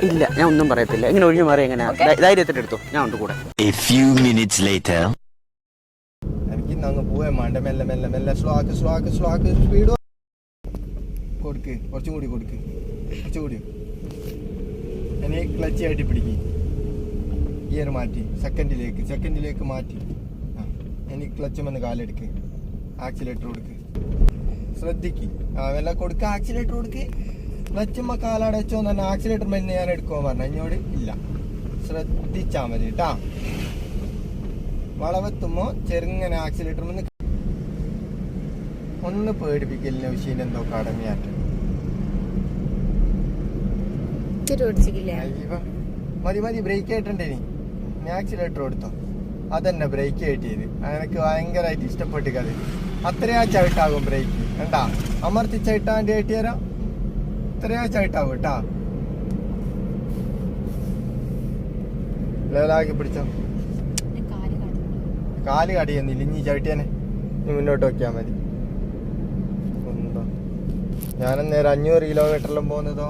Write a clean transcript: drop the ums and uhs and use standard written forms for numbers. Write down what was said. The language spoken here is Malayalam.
ഇല്ല, ഞാൻ ഒന്നും പറയത്തില്ല. ഇങ്ങനെ ഒഴിഞ്ഞു മാറി എങ്ങനെ ധൈര്യത്തിന്റെ എടുത്തു, ഞാൻ ഉണ്ട് കൂടെ. എനിക്ക് അങ്ങ് പോവേ മാണ്ട. മെല്ലെ മെല്ലെ മെല്ലെ സ്ലോ ആക്ക് സ്പീഡ് കൊടുക്ക്. കുറച്ചും കൂടി കൊടുക്ക്, കുറച്ചുകൂടി. ഇനി ക്ലച്ച് ആയിട്ട് പിടിക്ക്. ഗിയർ മാറ്റി സെക്കൻഡിലേക്ക് മാറ്റി. ഇനി ക്ലച്ച് വന്ന് കാലെടുക്ക്. ആക്സിലേറ്റർ കൊടുക്ക്. ശ്രദ്ധിക്ക്. മെല്ലെ കൊടുക്ക. ആക്സിലേറ്റർ കൊടുക്ക്. ക്ലച്ചുമ്മ കാലടച്ചോ തന്നെ ആക്സിലേറ്റർ മെല്ലെ ഞാൻ എടുക്കുമോ പറഞ്ഞ എന്നോട് ഇല്ല. ശ്രദ്ധിച്ചാ മതി കേട്ടാ. വളവെത്തുമ്പോ ചെറുങ്ങനെ ആക്സിലേറ്റർ ഒന്ന് പേടിപ്പിക്കലിന് വിഷയം എന്തോ കടമയാറ്റ. മതി ബ്രേക്ക് ആയിട്ടുണ്ടേ. നീ ആക്സിലേറ്റർ കൊടുത്തോ. അതന്നെ ബ്രേക്ക് ആയിട്ടത് എനിക്ക് ഭയങ്കരമായിട്ട് ഇഷ്ടപ്പെട്ട് കഥ. അത്രയാ ചവിട്ടാകും ബ്രേക്ക്. കണ്ടാ അമർത്തി ചവിട്ടാൻ്റെ ആയിട്ട് തരാം. ഇത്രയാ ചവിട്ടാവും കേട്ടാ. ലെവലാക്കി പിടിച്ചോ. കാല് കടിയൊന്നുമില്ല. ഇനി ചവിട്ടിയാനെ നീ മുന്നോട്ട് നോക്കിയാൽ മതി. ഞാനന്നേരം 500 കിലോമീറ്ററിലും പോകുന്നതോ